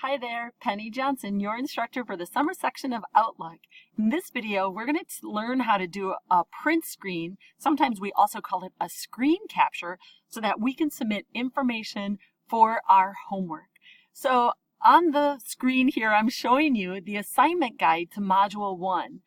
Hi there, Penny Johnson, your instructor for the summer section of Outlook. In this video, we're going to learn how to do a print screen. Sometimes we also call it a screen capture so that we can submit information for our homework. So on the screen here, I'm showing you the assignment guide to Module 1.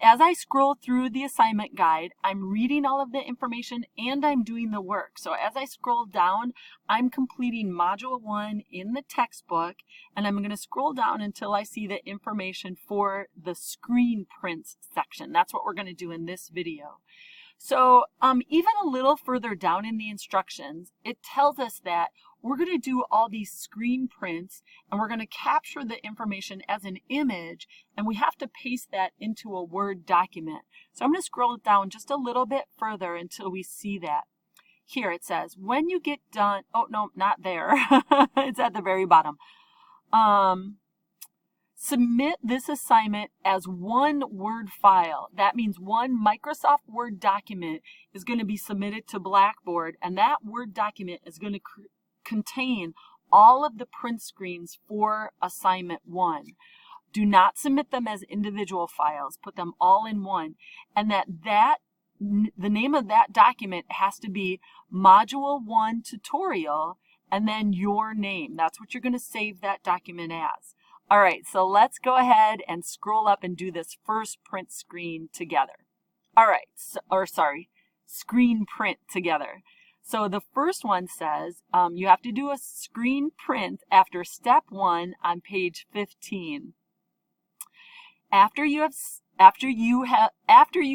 As I scroll through the assignment guide, I'm reading all of the information and I'm doing the work. So as I scroll down, I'm completing Module 1 in the textbook, and I'm going to scroll down until I see the information for the screen prints section. That's what we're going to do in this video. So even a little further down in the instructions, it tells us that we're going to do all these screen prints and we're going to capture the information as an image, and we have to paste that into a Word document. So I'm going to scroll it down just a little bit further until we see that. Here it says, when you get done, oh no, not there. It's at the very bottom. Submit this assignment as one Word file. That means one Microsoft Word document is going to be submitted to Blackboard, and that Word document is going to contain all of the print screens for assignment 1. Do not submit them as individual files. Put them all in one. And the name of that document has to be Module 1 Tutorial and then your name. That's what you're going to save that document as. All right, so let's go ahead and scroll up and do this first print screen together. All right, screen print together. So the first one says you have to do a screen print after step 1 on page 15. After you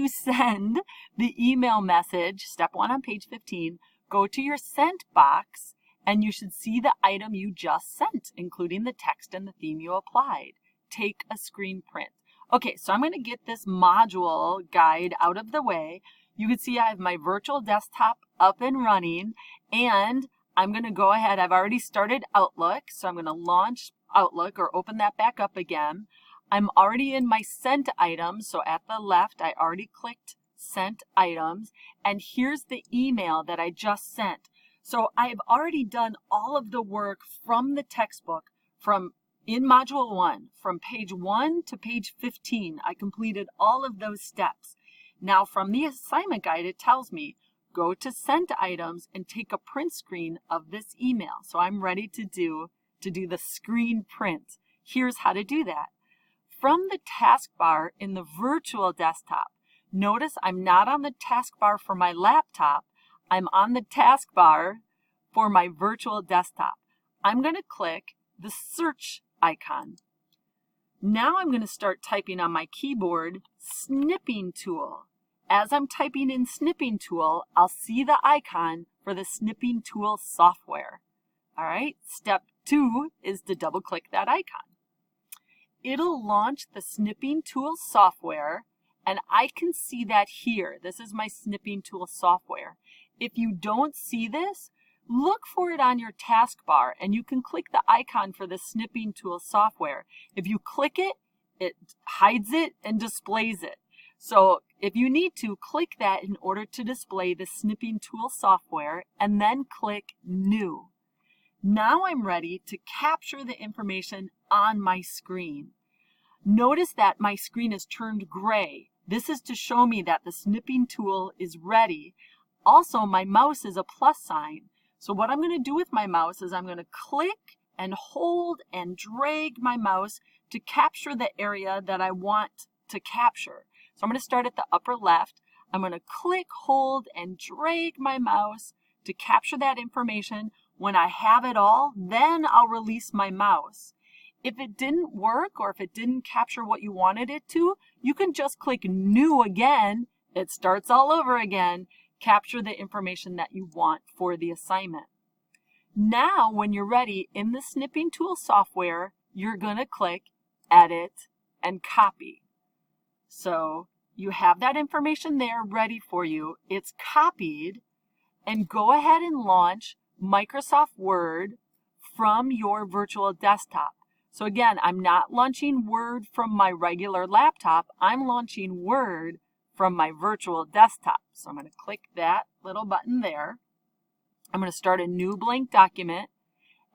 send the email message, step 1 on page 15, go to your sent box, and you should see the item you just sent, including the text and the theme you applied. Take a screen print. Okay, so I'm going to get this module guide out of the way. You can see I have my virtual desktop up and running, and I'm going to go ahead. I've already started Outlook, so I'm going to launch Outlook or open that back up again. I'm already in my sent items, so at the left, I already clicked sent items, and here's the email that I just sent. So I've already done all of the work from the textbook in Module 1, from page 1 to page 15. I completed all of those steps. Now from the assignment guide, it tells me, go to Sent Items and take a print screen of this email. So I'm ready to do the screen print. Here's how to do that. From the taskbar in the virtual desktop, notice I'm not on the taskbar for my laptop. I'm on the taskbar for my virtual desktop. I'm going to click the search icon. Now I'm going to start typing on my keyboard, Snipping Tool. As I'm typing in Snipping Tool, I'll see the icon for the Snipping Tool software. All right, step 2 is to double click that icon. It'll launch the Snipping Tool software, and I can see that here. This is my Snipping Tool software. If you don't see this, look for it on your taskbar, and you can click the icon for the Snipping Tool software. If you click it, it hides it and displays it. So if you need to, click that in order to display the Snipping Tool software, and then click New. Now I'm ready to capture the information on my screen. Notice that my screen is turned gray. This is to show me that the Snipping Tool is ready. Also, my mouse is a plus sign. So what I'm going to do with my mouse is I'm going to click and hold and drag my mouse to capture the area that I want to capture. So I'm going to start at the upper left. I'm going to click, hold, and drag my mouse to capture that information. When I have it all, then I'll release my mouse. If it didn't work or if it didn't capture what you wanted it to, you can just click New again. It starts all over again. Capture the information that you want for the assignment. Now, when you're ready in the Snipping Tool software, you're going to click Edit and Copy. So you have that information there ready for you. It's copied, and go ahead and launch Microsoft Word from your virtual desktop. So again, I'm not launching Word from my regular laptop. I'm launching Word from my virtual desktop. So I'm going to click that little button there. I'm going to start a new blank document,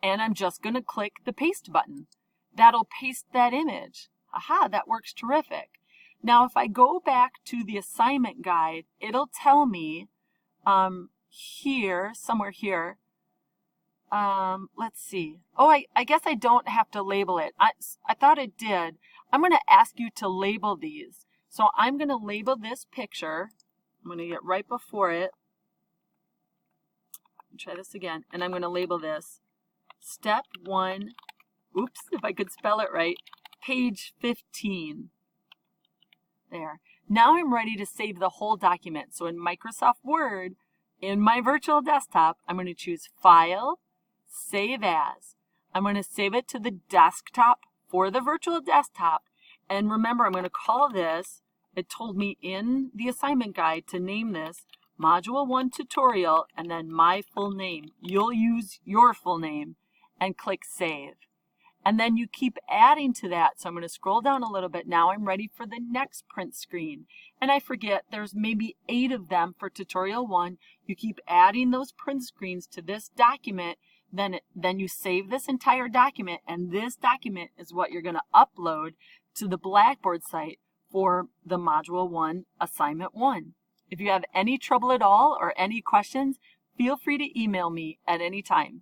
and I'm just going to click the paste button. That'll paste that image. Aha, that works terrific. Now, if I go back to the assignment guide, it'll tell me here, somewhere here, let's see. Oh, I guess I don't have to label it. I thought it did. I'm going to ask you to label these. So I'm going to label this picture. I'm going to get right before it. Try this again. And I'm going to label this Step 1, oops, if I could spell it right, page 15. There. Now I'm ready to save the whole document. So in Microsoft Word, in my virtual desktop, I'm going to choose File, Save As. I'm going to save it to the desktop for the virtual desktop. And remember, I'm going to call this, it told me in the assignment guide to name this Module 1 Tutorial and then my full name. You'll use your full name and click Save. And then you keep adding to that. So I'm going to scroll down a little bit. Now I'm ready for the next print screen. And I forget, there's maybe 8 of them for Tutorial 1. You keep adding those print screens to this document. Then you save this entire document. And this document is what you're going to upload to the Blackboard site for the Module 1 Assignment 1. If you have any trouble at all or any questions, feel free to email me at any time.